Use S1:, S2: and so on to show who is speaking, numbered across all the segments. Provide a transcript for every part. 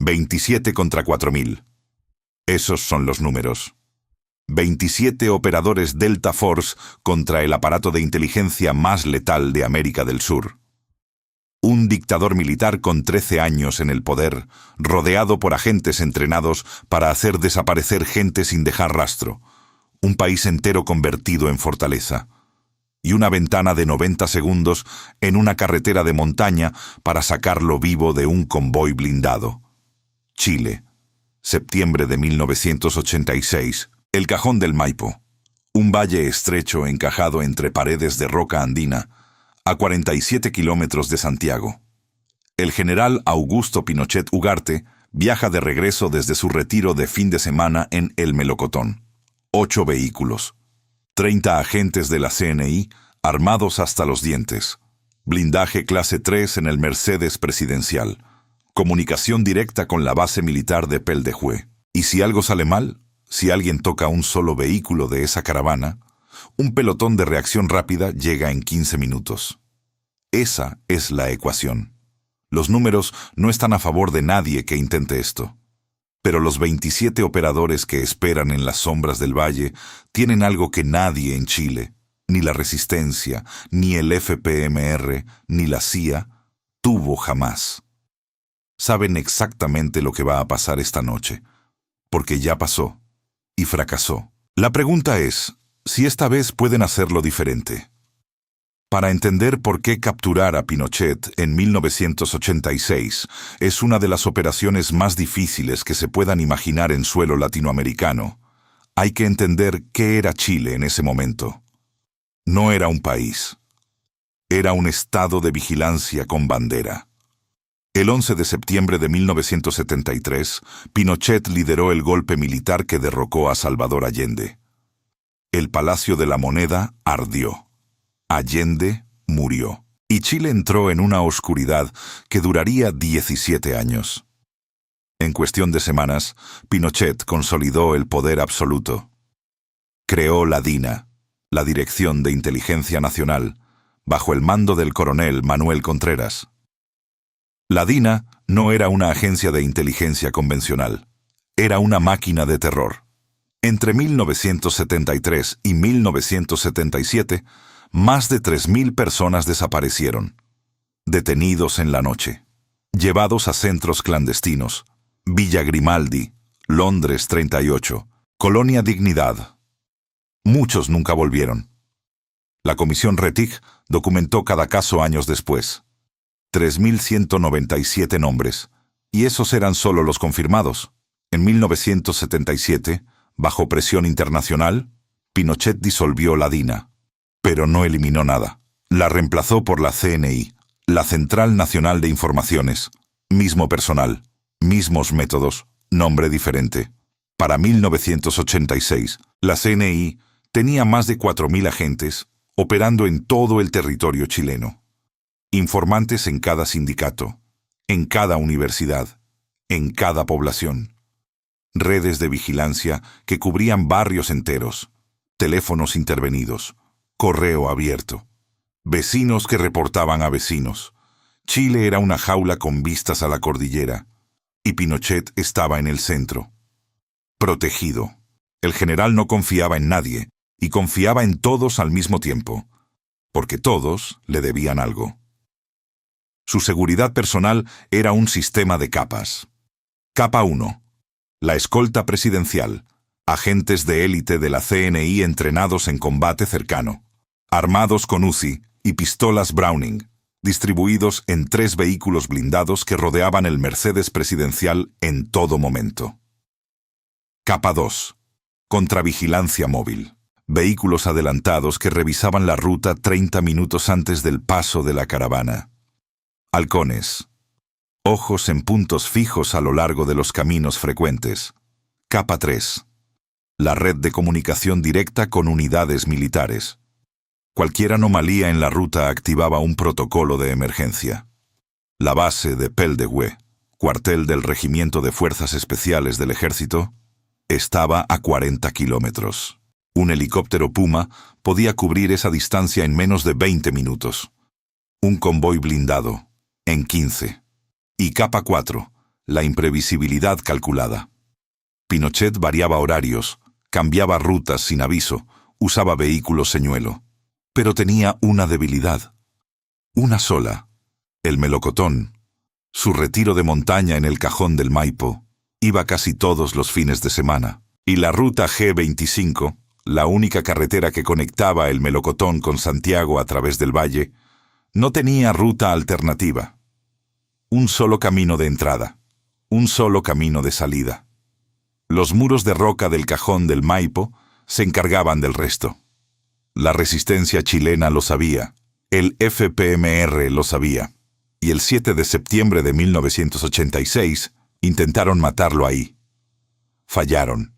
S1: 27 contra 4.000. Esos son los números. 27 operadores Delta Force contra el aparato de inteligencia más letal de América del Sur. Un dictador militar con 13 años en el poder, rodeado por agentes entrenados para hacer desaparecer gente sin dejar rastro. Un país entero convertido en fortaleza. Y una ventana de 90 segundos en una carretera de montaña para sacarlo vivo de un convoy blindado. Chile, septiembre de 1986. El Cajón del Maipo. Un valle estrecho encajado entre paredes de roca andina, a 47 kilómetros de Santiago. El general Augusto Pinochet Ugarte viaja de regreso desde su retiro de fin de semana en El Melocotón. 8 vehículos. 30 agentes de la CNI, armados hasta los dientes. Blindaje clase 3 en el Mercedes presidencial. Comunicación directa con la base militar de Peldejué. ¿Y si algo sale mal? Si alguien toca un solo vehículo de esa caravana, un pelotón de reacción rápida llega en 15 minutos. Esa es la ecuación. Los números no están a favor de nadie que intente esto. Pero los 27 operadores que esperan en las sombras del valle tienen algo que nadie en Chile, ni la Resistencia, ni el FPMR, ni la CIA, tuvo jamás. Saben exactamente lo que va a pasar esta noche, porque ya pasó. Y fracasó. La pregunta es, si esta vez pueden hacerlo diferente. Para entender por qué capturar a Pinochet en 1986 es una de las operaciones más difíciles que se puedan imaginar en suelo latinoamericano, hay que entender qué era Chile en ese momento. No era un país. Era un estado de vigilancia con bandera. El 11 de septiembre de 1973, Pinochet lideró el golpe militar que derrocó a Salvador Allende. El Palacio de la Moneda ardió. Allende murió. Y Chile entró en una oscuridad que duraría 17 años. En cuestión de semanas, Pinochet consolidó el poder absoluto. Creó la DINA, la Dirección de Inteligencia Nacional, bajo el mando del coronel Manuel Contreras. La DINA no era una agencia de inteligencia convencional. Era una máquina de terror. Entre 1973 y 1977, más de 3.000 personas desaparecieron. Detenidos en la noche. Llevados a centros clandestinos. Villa Grimaldi, Londres 38, Colonia Dignidad. Muchos nunca volvieron. La Comisión Rettig documentó cada caso años después. 3.197 nombres, y esos eran solo los confirmados. En 1977, bajo presión internacional, Pinochet disolvió la DINA, pero no eliminó nada. La reemplazó por la CNI, la Central Nacional de Informaciones, mismo personal, mismos métodos, nombre diferente. Para 1986, la CNI tenía más de 4.000 agentes operando en todo el territorio chileno. Informantes en cada sindicato, en cada universidad, en cada población. Redes de vigilancia que cubrían barrios enteros, teléfonos intervenidos, correo abierto, vecinos que reportaban a vecinos. Chile era una jaula con vistas a la cordillera, y Pinochet estaba en el centro. Protegido. El general no confiaba en nadie, y confiaba en todos al mismo tiempo, porque todos le debían algo. Su seguridad personal era un sistema de capas. Capa 1. La escolta presidencial. Agentes de élite de la CNI entrenados en combate cercano. Armados con UCI y pistolas Browning, distribuidos en 3 vehículos blindados que rodeaban el Mercedes presidencial en todo momento. Capa 2. Contravigilancia móvil. Vehículos adelantados que revisaban la ruta 30 minutos antes del paso de la caravana. Halcones. Ojos en puntos fijos a lo largo de los caminos frecuentes. Capa 3. La red de comunicación directa con unidades militares. Cualquier anomalía en la ruta activaba un protocolo de emergencia. La base de Peldejué, cuartel del Regimiento de Fuerzas Especiales del Ejército, estaba a 40 kilómetros. Un helicóptero Puma podía cubrir esa distancia en menos de 20 minutos. Un convoy blindado, en 15. Y Capa 4, La imprevisibilidad calculada. Pinochet variaba horarios, cambiaba rutas sin aviso, usaba vehículos señuelo. Pero tenía una debilidad. Una sola. El melocotón. Su retiro de montaña en el cajón del Maipo. Iba casi todos los fines de semana. Y la ruta G25, la única carretera que conectaba el melocotón con Santiago a través del valle, no tenía ruta alternativa. Un solo camino de entrada. Un solo camino de salida. Los muros de roca del cajón del Maipo se encargaban del resto. La resistencia chilena lo sabía, el FPMR lo sabía, y el 7 de septiembre de 1986 intentaron matarlo ahí. Fallaron.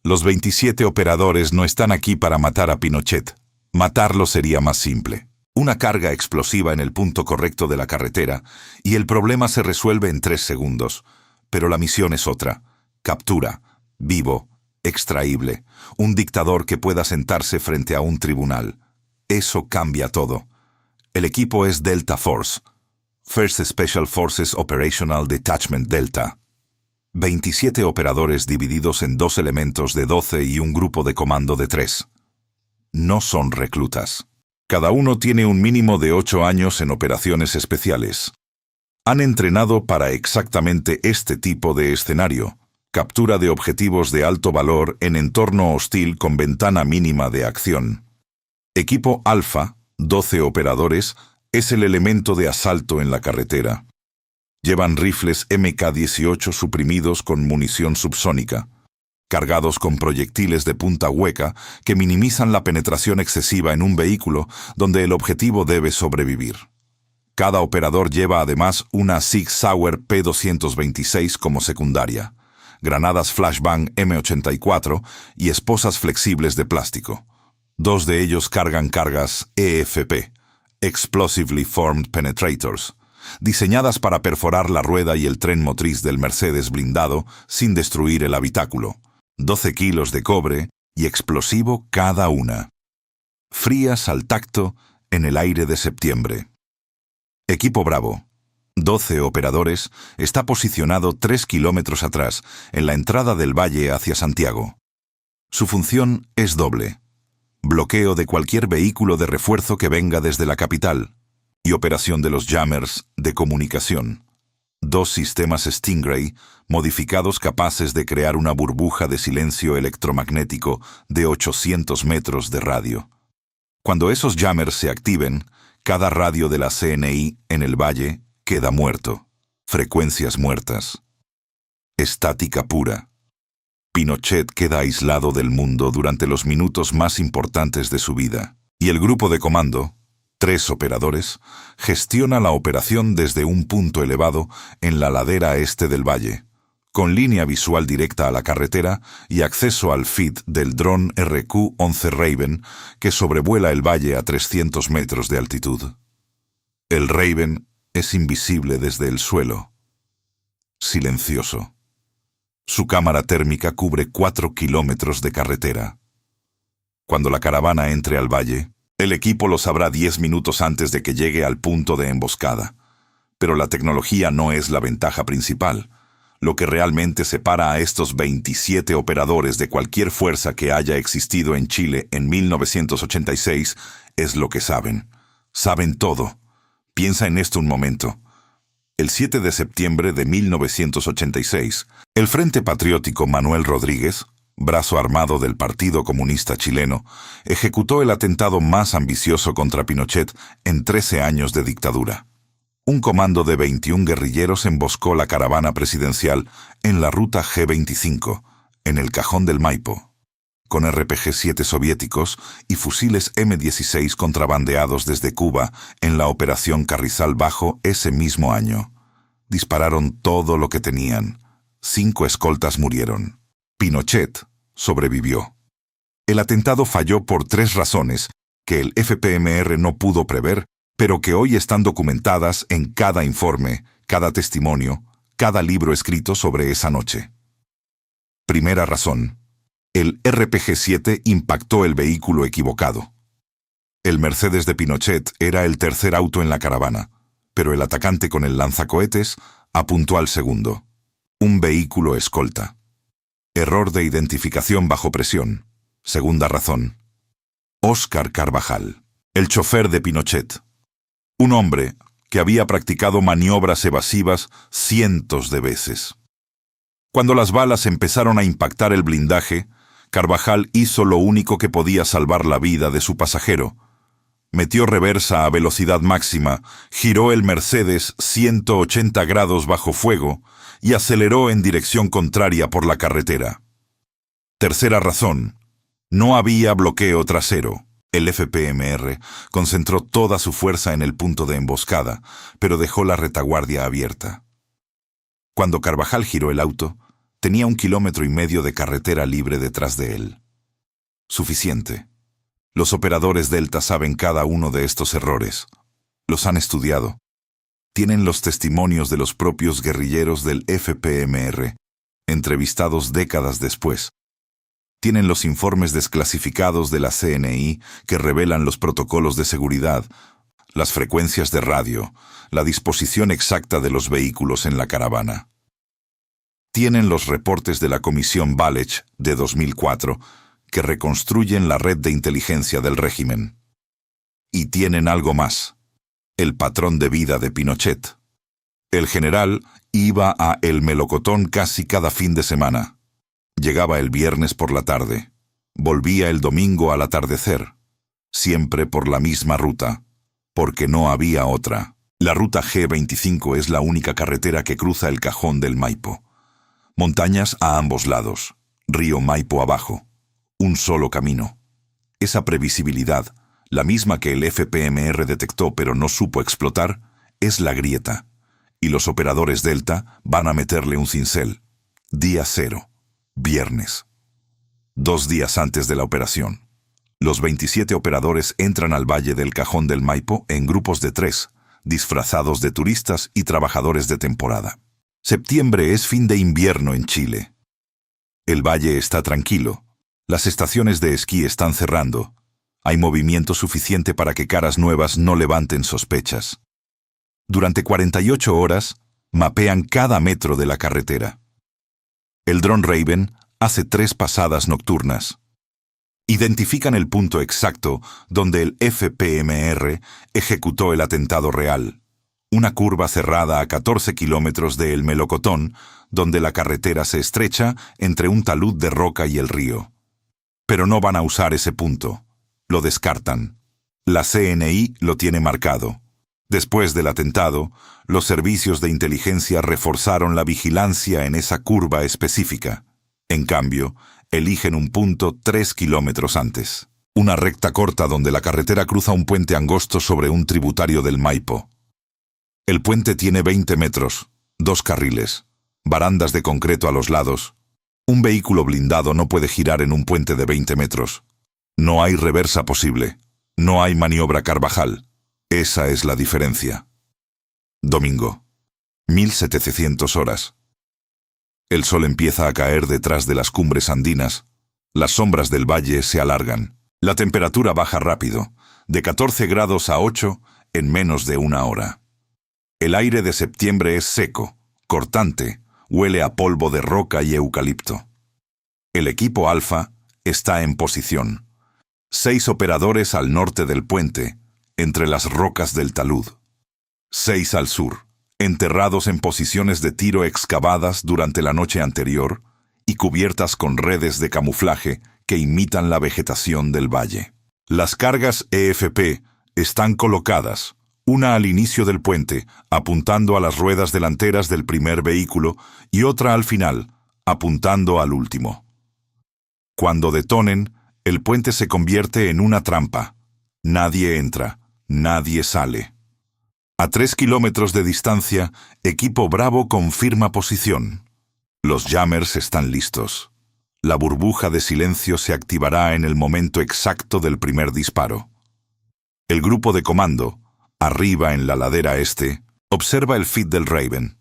S1: Los 27 operadores no están aquí para matar a Pinochet. Matarlo sería más simple. Una carga explosiva en el punto correcto de la carretera y el problema se resuelve en 3 segundos. Pero la misión es otra. Captura, vivo, extraíble, un dictador que pueda sentarse frente a un tribunal. Eso cambia todo. El equipo es Delta Force, First Special Forces Operational Detachment Delta. 27 operadores divididos en 2 elementos de 12 y un grupo de comando de 3. No son reclutas. Cada uno tiene un mínimo de 8 años en operaciones especiales. Han entrenado para exactamente este tipo de escenario. Captura de objetivos de alto valor en entorno hostil con ventana mínima de acción. Equipo Alfa, 12 operadores, es el elemento de asalto en la carretera. Llevan rifles MK-18 suprimidos con munición subsónica, cargados con proyectiles de punta hueca que minimizan la penetración excesiva en un vehículo donde el objetivo debe sobrevivir. Cada operador lleva además una Sig Sauer P226 como secundaria, granadas flashbang M84 y esposas flexibles de plástico. 2 de ellos cargan cargas EFP, Explosively Formed Penetrators, diseñadas para perforar la rueda y el tren motriz del Mercedes blindado sin destruir el habitáculo. 12 kilos de cobre y explosivo cada una. Frías al tacto en el aire de septiembre. Equipo Bravo. 12 operadores, está posicionado 3 kilómetros atrás, en la entrada del valle hacia Santiago. Su función es doble. Bloqueo de cualquier vehículo de refuerzo que venga desde la capital y operación de los jammers de comunicación. 2 sistemas Stingray modificados capaces de crear una burbuja de silencio electromagnético de 800 metros de radio. Cuando esos jammers se activen, cada radio de la CNI en el valle queda muerto. Frecuencias muertas. Estática pura. Pinochet queda aislado del mundo durante los minutos más importantes de su vida, y el grupo de comando, 3 operadores, gestiona la operación desde un punto elevado en la ladera este del valle, con línea visual directa a la carretera y acceso al feed del dron RQ-11 Raven que sobrevuela el valle a 300 metros de altitud. El Raven es invisible desde el suelo. Silencioso. Su cámara térmica cubre 4 kilómetros de carretera. Cuando la caravana entre al valle, el equipo lo sabrá 10 minutos antes de que llegue al punto de emboscada. Pero la tecnología no es la ventaja principal. Lo que realmente separa a estos 27 operadores de cualquier fuerza que haya existido en Chile en 1986 es lo que saben. Saben todo. Piensa en esto un momento. El 7 de septiembre de 1986, el Frente Patriótico Manuel Rodríguez, brazo armado del Partido Comunista Chileno, ejecutó el atentado más ambicioso contra Pinochet en 13 años de dictadura. Un comando de 21 guerrilleros emboscó la caravana presidencial en la ruta G25, en el cajón del Maipo, con RPG-7 soviéticos y fusiles M16 contrabandeados desde Cuba en la Operación Carrizal Bajo ese mismo año. Dispararon todo lo que tenían. 5 escoltas murieron. Pinochet sobrevivió. El atentado falló por 3 razones que el FPMR no pudo prever, pero que hoy están documentadas en cada informe, cada testimonio, cada libro escrito sobre esa noche. Primera razón. El RPG-7 impactó el vehículo equivocado. El Mercedes de Pinochet era el tercer auto en la caravana, pero el atacante con el lanzacohetes Apuntó al segundo. Un vehículo escolta. Error de identificación bajo presión. Segunda razón. Óscar Carvajal, el chofer de Pinochet. Un hombre que había practicado maniobras evasivas cientos de veces. Cuando las balas empezaron a impactar el blindaje, Carvajal hizo lo único que podía salvar la vida de su pasajero. Metió reversa a velocidad máxima, giró el Mercedes 180 grados bajo fuego y aceleró en dirección contraria por la carretera. Tercera razón. No había bloqueo trasero. El FPMR concentró toda su fuerza en el punto de emboscada, pero dejó la retaguardia abierta. Cuando Carvajal giró el auto, tenía 1,5 kilómetros de carretera libre detrás de él. Suficiente. Los operadores Delta saben cada uno de estos errores. Los han estudiado. Tienen los testimonios de los propios guerrilleros del FPMR, entrevistados décadas después. Tienen los informes desclasificados de la CNI que revelan los protocolos de seguridad, las frecuencias de radio, la disposición exacta de los vehículos en la caravana. Tienen los reportes de la Comisión Valech de 2004 que reconstruyen la red de inteligencia del régimen. Y tienen algo más: el patrón de vida de Pinochet. El general iba a El Melocotón casi cada fin de semana. Llegaba el viernes por la tarde. Volvía el domingo al atardecer. Siempre por la misma ruta, porque no había otra. La ruta G25 es la única carretera que cruza el cajón del Maipo. Montañas a ambos lados, río Maipo abajo. Un solo camino. Esa previsibilidad, la misma que el FPMR detectó pero no supo explotar, es la grieta. Y los operadores Delta van a meterle un cincel. Día 0. Viernes. 2 días antes de la operación. Los 27 operadores entran al valle del Cajón del Maipo en grupos de 3, disfrazados de turistas y trabajadores de temporada. Septiembre es fin de invierno en Chile. El valle está tranquilo. Las estaciones de esquí están cerrando. Hay movimiento suficiente para que caras nuevas no levanten sospechas. Durante 48 horas, mapean cada metro de la carretera. El dron Raven hace 3 pasadas nocturnas. Identifican el punto exacto donde el FPMR ejecutó el atentado real. Una curva cerrada a 14 kilómetros de El Melocotón, donde la carretera se estrecha entre un talud de roca y el río. Pero no van a usar ese punto. Lo descartan. La CNI lo tiene marcado. Después del atentado, los servicios de inteligencia reforzaron la vigilancia en esa curva específica. En cambio, eligen un punto 3 kilómetros antes. Una recta corta donde la carretera cruza un puente angosto sobre un tributario del Maipo. El puente tiene 20 metros, 2 carriles, barandas de concreto a los lados. Un vehículo blindado no puede girar en un puente de 20 metros. No hay reversa posible. No hay maniobra Carvajal. Esa es la diferencia. Domingo. 1700 horas. El sol empieza a caer detrás de las cumbres andinas. Las sombras del valle se alargan. La temperatura baja rápido, de 14 grados a 8 en menos de 1 hora. El aire de septiembre es seco, cortante, huele a polvo de roca y eucalipto. El equipo Alfa está en posición. 6 operadores al norte del puente, entre las rocas del talud. 6 al sur, enterrados en posiciones de tiro excavadas durante la noche anterior y cubiertas con redes de camuflaje que imitan la vegetación del valle. Las cargas EFP están colocadas, una al inicio del puente, apuntando a las ruedas delanteras del primer vehículo, y otra al final, apuntando al último. Cuando detonen, el puente se convierte en una trampa. Nadie entra, nadie sale. A 3 kilómetros de distancia, equipo Bravo confirma posición. Los jammers están listos. La burbuja de silencio se activará en el momento exacto del primer disparo. El grupo de comando, arriba en la ladera este, observa el feed del Raven.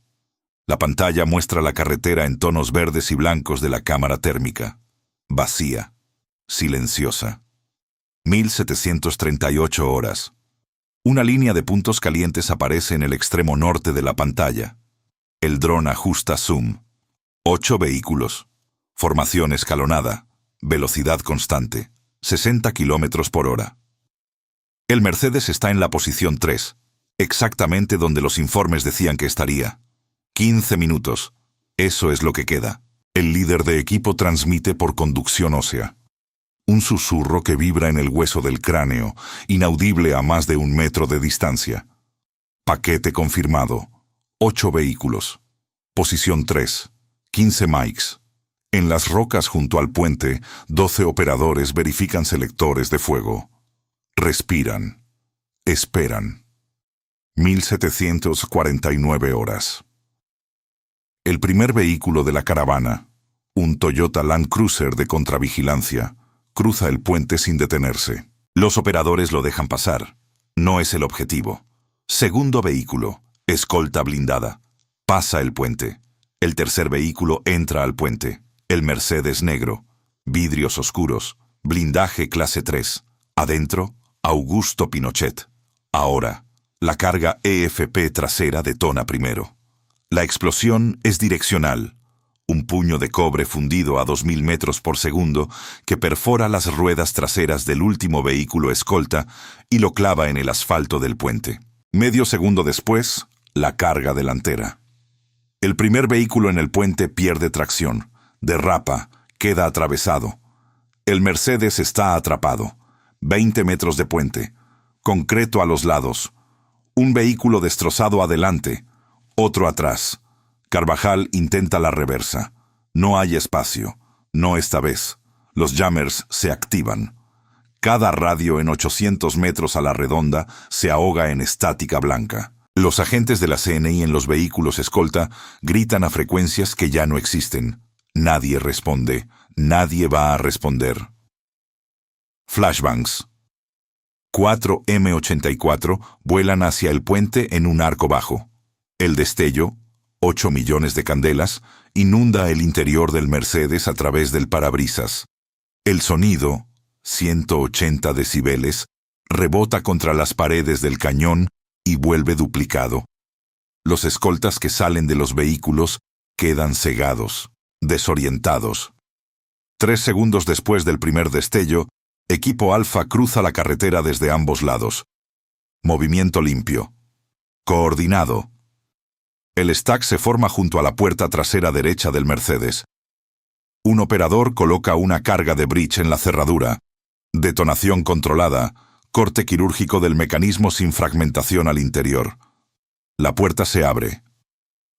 S1: La pantalla muestra la carretera en tonos verdes y blancos de la cámara térmica. Vacía, silenciosa. 1738 horas. Una línea de puntos calientes aparece en el extremo norte de la pantalla. El dron ajusta zoom. 8 vehículos. Formación escalonada. Velocidad constante. 60 kilómetros por hora. El Mercedes está en la posición 3, exactamente donde los informes decían que estaría. 15 minutos. Eso es lo que queda. El líder de equipo transmite por conducción ósea. Un susurro que vibra en el hueso del cráneo, inaudible a más de 1 metro de distancia. Paquete confirmado. 8 vehículos. Posición 3. 15 mics. En las rocas junto al puente, 12 operadores verifican selectores de fuego. Respiran. Esperan. 1749 horas. El primer vehículo de la caravana, un Toyota Land Cruiser de contravigilancia, cruza el puente sin detenerse. Los operadores lo dejan pasar. No es el objetivo. Segundo vehículo, escolta blindada. Pasa el puente. El tercer vehículo entra al puente. El Mercedes negro. Vidrios oscuros. Blindaje clase 3. Adentro, Augusto Pinochet. Ahora, la carga EFP trasera detona primero. La explosión es direccional. Un puño de cobre fundido a 2000 metros por segundo que perfora las ruedas traseras del último vehículo escolta y lo clava en el asfalto del puente. Medio segundo después, la carga delantera. El primer vehículo en el puente pierde tracción, derrapa, queda atravesado. El Mercedes está atrapado. 20 metros de puente, concreto a los lados. Un vehículo destrozado adelante, otro atrás. Carvajal intenta la reversa. No hay espacio. No esta vez. Los jammers se activan. Cada radio en 800 metros a la redonda se ahoga en estática blanca. Los agentes de la CNI en los vehículos escolta gritan a frecuencias que ya no existen. Nadie responde. Nadie va a responder. Flashbangs. 4 M84 vuelan hacia el puente en un arco bajo. El destello, 8 millones de candelas, inunda el interior del Mercedes a través del parabrisas. El sonido, 180 decibeles, rebota contra las paredes del cañón y vuelve duplicado. Los escoltas que salen de los vehículos quedan cegados, desorientados. 3 segundos después del primer destello, Equipo Alfa cruza la carretera desde ambos lados. Movimiento limpio. Coordinado. El stack se forma junto a la puerta trasera derecha del Mercedes. Un operador coloca una carga de bridge en la cerradura. Detonación controlada. Corte quirúrgico del mecanismo sin fragmentación al interior. La puerta se abre.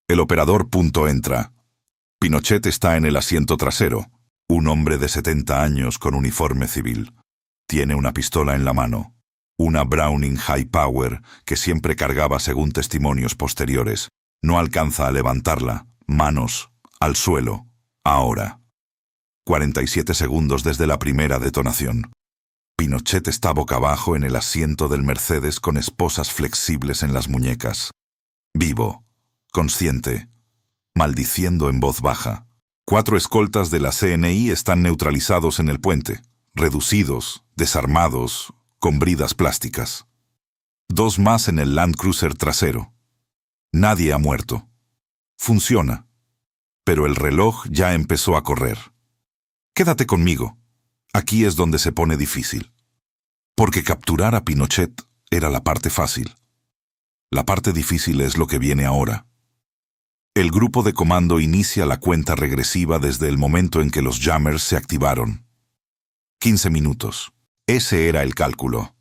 S1: El operador entra. Pinochet está en el asiento trasero. Un hombre de 70 años con uniforme civil. Tiene una pistola en la mano. Una Browning High Power que siempre cargaba según testimonios posteriores. No alcanza a levantarla. Manos. Al suelo. Ahora. 47 segundos desde la primera detonación. Pinochet está boca abajo en el asiento del Mercedes con esposas flexibles en las muñecas. Vivo. Consciente. Maldiciendo en voz baja. 4 escoltas de la CNI están neutralizados en el puente, reducidos, desarmados, con bridas plásticas. 2 más en el Land Cruiser trasero. Nadie ha muerto. Funciona. Pero el reloj ya empezó a correr. Quédate conmigo. Aquí es donde se pone difícil. Porque capturar a Pinochet era la parte fácil. La parte difícil es lo que viene ahora. El grupo de comando inicia la cuenta regresiva desde el momento en que los jammers se activaron. 15 minutos. Ese era el cálculo.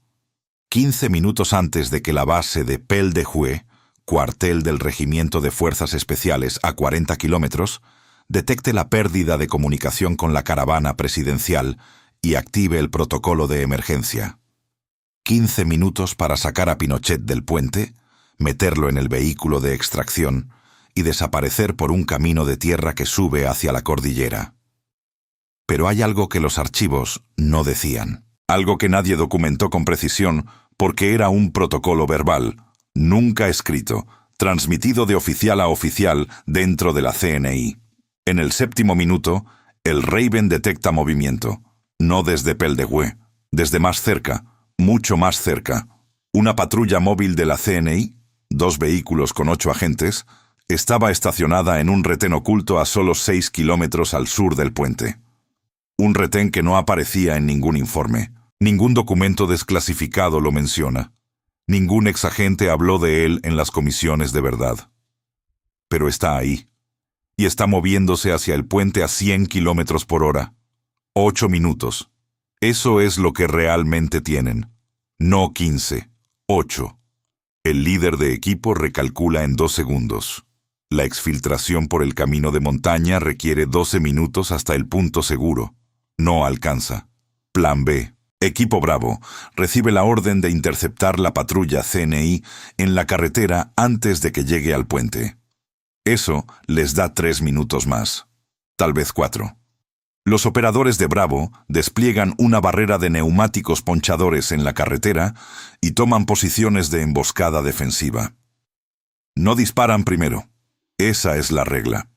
S1: 15 minutos antes de que la base de Pel de Hue, cuartel del Regimiento de Fuerzas Especiales a 40 kilómetros, detecte la pérdida de comunicación con la caravana presidencial y active el protocolo de emergencia. 15 minutos para sacar a Pinochet del puente, meterlo en el vehículo de extracción y desaparecer por un camino de tierra que sube hacia la cordillera. Pero hay algo que los archivos no decían. Algo que nadie documentó con precisión porque era un protocolo verbal, nunca escrito, transmitido de oficial a oficial dentro de la CNI. En el 7º minuto, el Raven detecta movimiento. No desde Pel de Hue, desde más cerca, mucho más cerca. Una patrulla móvil de la CNI, 2 vehículos con 8 agentes, Estaba estacionada en un retén oculto a solo 6 kilómetros al sur del puente. Un retén que no aparecía en ningún informe. Ningún documento desclasificado lo menciona. Ningún exagente habló de él en las comisiones de verdad. Pero está ahí. Y está moviéndose hacia el puente a 100 kilómetros por hora. 8 minutos. Eso es lo que realmente tienen. No 15. 8. El líder de equipo recalcula en 2 segundos. La exfiltración por el camino de montaña requiere 12 minutos hasta el punto seguro. No alcanza. Plan B. Equipo Bravo recibe la orden de interceptar la patrulla CNI en la carretera antes de que llegue al puente. Eso les da 3 minutos más. Tal vez 4. Los operadores de Bravo despliegan una barrera de neumáticos ponchadores en la carretera y toman posiciones de emboscada defensiva. No disparan primero. Esa es la regla.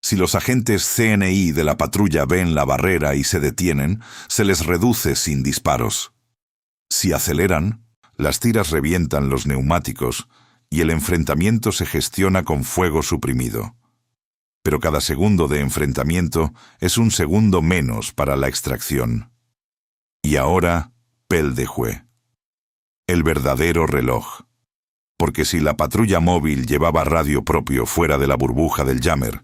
S1: Si los agentes CNI de la patrulla ven la barrera y se detienen, se les reduce sin disparos. Si aceleran, las tiras revientan los neumáticos y el enfrentamiento se gestiona con fuego suprimido. Pero cada segundo de enfrentamiento es un segundo menos para la extracción. Y ahora, Peldehué. El verdadero reloj. Porque si la patrulla móvil llevaba radio propio fuera de la burbuja del Jammer,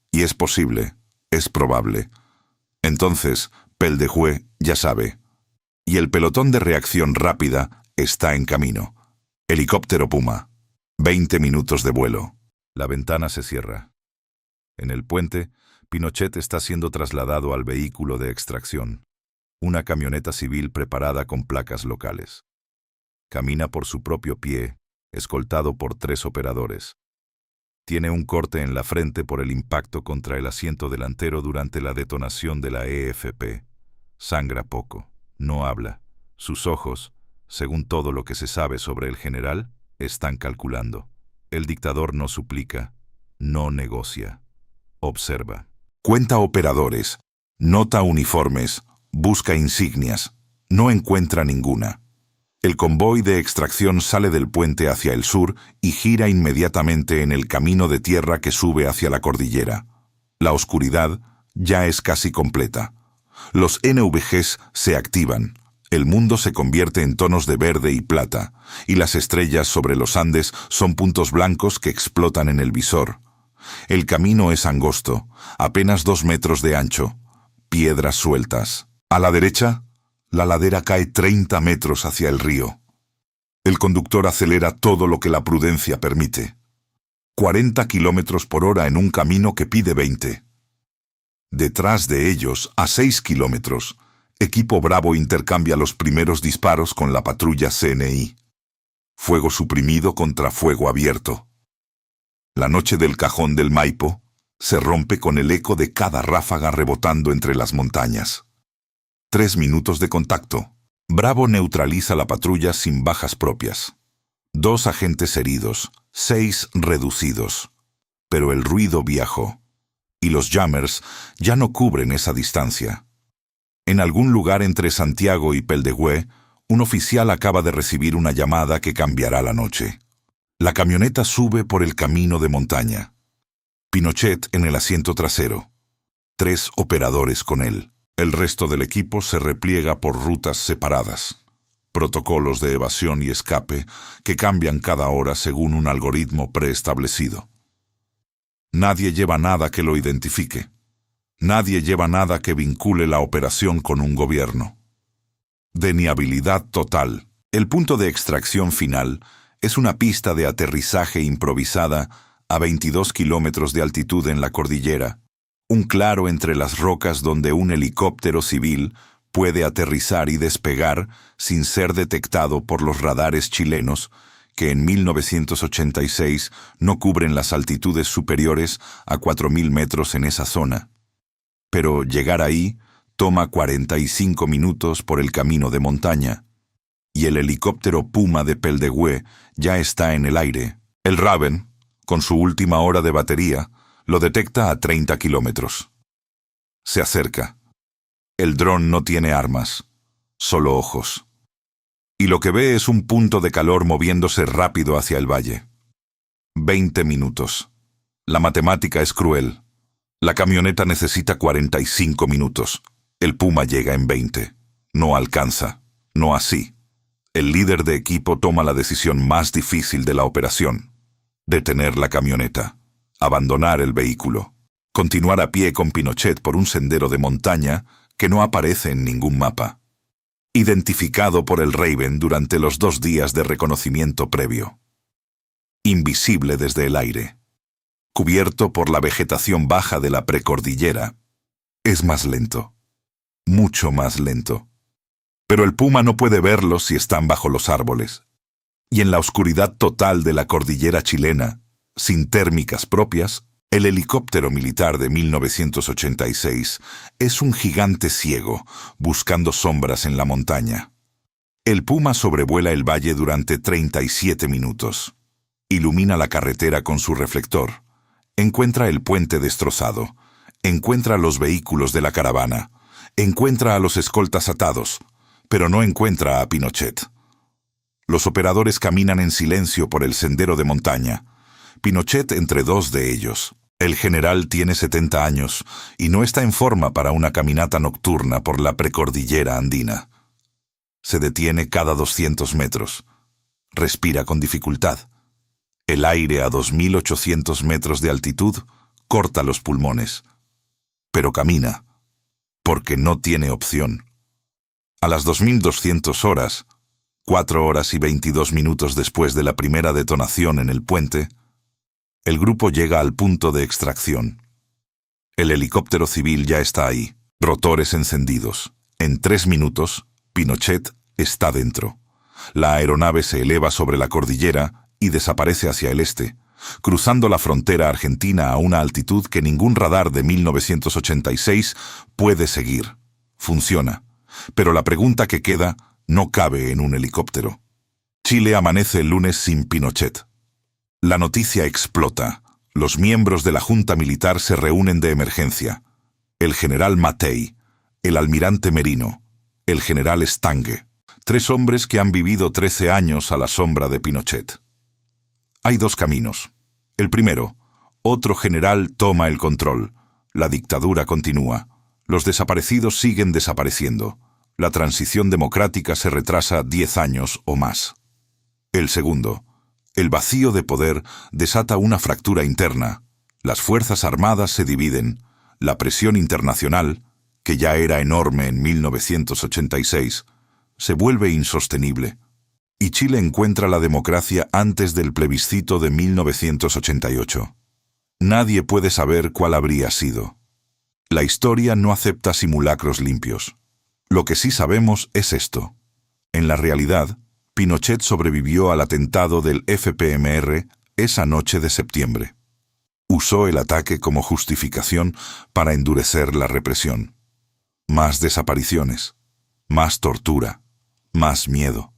S1: y es posible, es probable, entonces Peldehué ya sabe. Y el pelotón de reacción rápida está en camino. Helicóptero Puma. 20 minutos de vuelo. La ventana se cierra. En el puente, Pinochet está siendo trasladado al vehículo de extracción, una camioneta civil preparada con placas locales. Camina por su propio pie, escoltado por 3 operadores. Tiene un corte en la frente por el impacto contra el asiento delantero durante la detonación de la EFP. Sangra poco, no habla. Sus ojos, según todo lo que se sabe sobre el general, están calculando. El dictador no suplica, no negocia. Observa. Cuenta operadores, nota uniformes, busca insignias. No encuentra ninguna. El convoy de extracción sale del puente hacia el sur y gira inmediatamente en el camino de tierra que sube hacia la cordillera. La oscuridad ya es casi completa. Los NVGs se activan. El mundo se convierte en tonos de verde y plata, y las estrellas sobre los Andes son puntos blancos que explotan en el visor. El camino es angosto, apenas 2 metros de ancho. Piedras sueltas. A la derecha, la ladera cae 30 metros hacia el río. El conductor acelera todo lo que la prudencia permite. 40 kilómetros por hora en un camino que pide 20. Detrás de ellos, a 6 kilómetros, Equipo Bravo intercambia los primeros disparos con la patrulla CNI. Fuego suprimido contra fuego abierto. La noche del Cajón del Maipo se rompe con el eco de cada ráfaga rebotando entre las montañas. 3 minutos de contacto. Bravo neutraliza la patrulla sin bajas propias. 2 agentes heridos, 6 reducidos. Pero el ruido viajó, y los jammers ya no cubren esa distancia. En algún lugar entre Santiago y Peldehué, un oficial acaba de recibir una llamada que cambiará la noche. La camioneta sube por el camino de montaña. Pinochet en el asiento trasero. 3 operadores con él. El resto del equipo se repliega por rutas separadas. Protocolos de evasión y escape que cambian cada hora según un algoritmo preestablecido. Nadie lleva nada que lo identifique. Nadie lleva nada que vincule la operación con un gobierno. Deniabilidad total. El punto de extracción final es una pista de aterrizaje improvisada a 22 kilómetros de altitud en la cordillera, un claro entre las rocas donde un helicóptero civil puede aterrizar y despegar sin ser detectado por los radares chilenos que en 1986 no cubren las altitudes superiores a 4.000 metros en esa zona. Pero llegar ahí toma 45 minutos por el camino de montaña, y el helicóptero Puma de Peldehué ya está en el aire. El Raven, con su última hora de batería, lo detecta a 30 kilómetros. Se acerca. El dron no tiene armas, solo ojos. Y lo que ve es un punto de calor moviéndose rápido hacia el valle. 20 minutos. La matemática es cruel. La camioneta necesita 45 minutos. El Puma llega en 20. No alcanza. No así. El líder de equipo toma la decisión más difícil de la operación: detener la camioneta, abandonar el vehículo, continuar a pie con Pinochet por un sendero de montaña que no aparece en ningún mapa, identificado por el Raven durante los 2 días de reconocimiento previo. Invisible desde el aire, cubierto por la vegetación baja de la precordillera, es más lento, mucho más lento. Pero el Puma no puede verlos si están bajo los árboles. Y en la oscuridad total de la cordillera chilena, sin térmicas propias, el helicóptero militar de 1986 es un gigante ciego, buscando sombras en la montaña. El Puma sobrevuela el valle durante 37 minutos. Ilumina la carretera con su reflector. Encuentra el puente destrozado. Encuentra los vehículos de la caravana. Encuentra a los escoltas atados, pero no encuentra a Pinochet. Los operadores caminan en silencio por el sendero de montaña. Pinochet entre 2 de ellos. El general tiene 70 años y no está en forma para una caminata nocturna por la precordillera andina. Se detiene cada 200 metros. Respira con dificultad. El aire a 2.800 metros de altitud corta los pulmones. Pero camina, porque no tiene opción. A las 2.200 horas, 4 horas y 22 minutos después de la primera detonación en el puente, el grupo llega al punto de extracción. El helicóptero civil ya está ahí, rotores encendidos. En 3 minutos, Pinochet está dentro. La aeronave se eleva sobre la cordillera y desaparece hacia el este, cruzando la frontera argentina a una altitud que ningún radar de 1986 puede seguir. Funciona. Pero la pregunta que queda no cabe en un helicóptero. Chile amanece el lunes sin Pinochet. La noticia explota. Los miembros de la Junta Militar se reúnen de emergencia. El general Matei, el almirante Merino, el general Stange. 3 hombres que han vivido 13 años a la sombra de Pinochet. Hay 2 caminos. El primero, otro general toma el control. La dictadura continúa. Los desaparecidos siguen desapareciendo. La transición democrática se retrasa 10 años o más. El segundo, el vacío de poder desata una fractura interna. Las fuerzas armadas se dividen. La presión internacional, que ya era enorme en 1986, se vuelve insostenible. Y Chile encuentra la democracia antes del plebiscito de 1988. Nadie puede saber cuál habría sido. La historia no acepta simulacros limpios. Lo que sí sabemos es esto. En la realidad, Pinochet sobrevivió al atentado del FPMR esa noche de septiembre. Usó el ataque como justificación para endurecer la represión. Más desapariciones, más tortura, más miedo.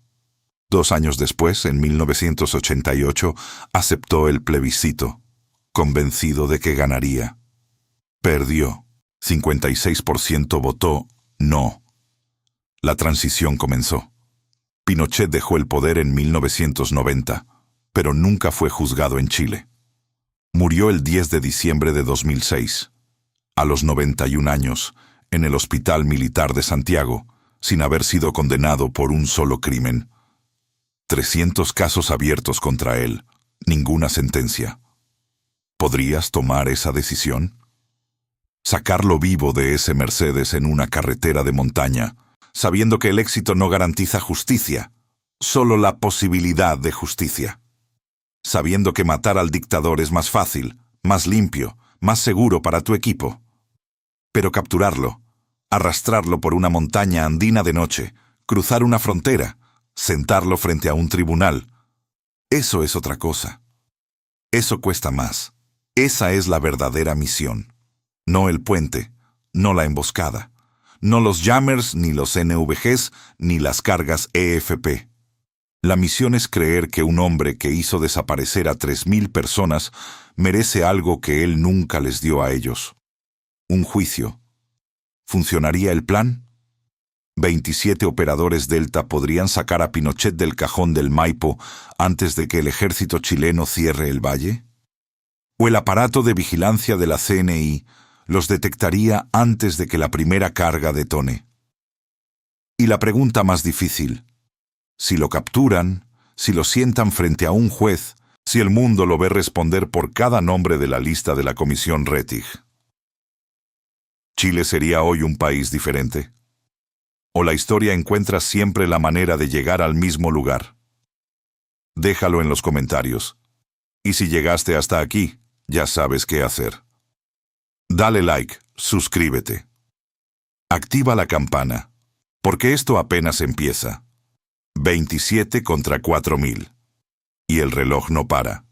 S1: 2 años después, en 1988, aceptó el plebiscito, convencido de que ganaría. Perdió. 56% votó no. La transición comenzó. Pinochet dejó el poder en 1990, pero nunca fue juzgado en Chile. Murió el 10 de diciembre de 2006, a los 91 años, en el Hospital Militar de Santiago, sin haber sido condenado por un solo crimen. 300 casos abiertos contra él, ninguna sentencia. ¿Podrías tomar esa decisión? Sacarlo vivo de ese Mercedes en una carretera de montaña, sabiendo que el éxito no garantiza justicia, solo la posibilidad de justicia. Sabiendo que matar al dictador es más fácil, más limpio, más seguro para tu equipo. Pero capturarlo, arrastrarlo por una montaña andina de noche, cruzar una frontera, sentarlo frente a un tribunal, eso es otra cosa. Eso cuesta más. Esa es la verdadera misión. No el puente, no la emboscada, no los jammers, ni los NVGs, ni las cargas EFP. La misión es creer que un hombre que hizo desaparecer a 3.000 personas merece algo que él nunca les dio a ellos. Un juicio. ¿Funcionaría el plan? 27 operadores Delta podrían sacar a Pinochet del cajón del Maipo antes de que el ejército chileno cierre el valle. ¿O el aparato de vigilancia de la CNI los detectaría antes de que la primera carga detone? Y la pregunta más difícil: si lo capturan, si lo sientan frente a un juez, si el mundo lo ve responder por cada nombre de la lista de la Comisión Rettig. ¿Chile sería hoy un país diferente? ¿O la historia encuentra siempre la manera de llegar al mismo lugar? Déjalo en los comentarios. Y si llegaste hasta aquí, ya sabes qué hacer. Dale like, suscríbete. Activa la campana, porque esto apenas empieza. 27 contra 4000. Y el reloj no para.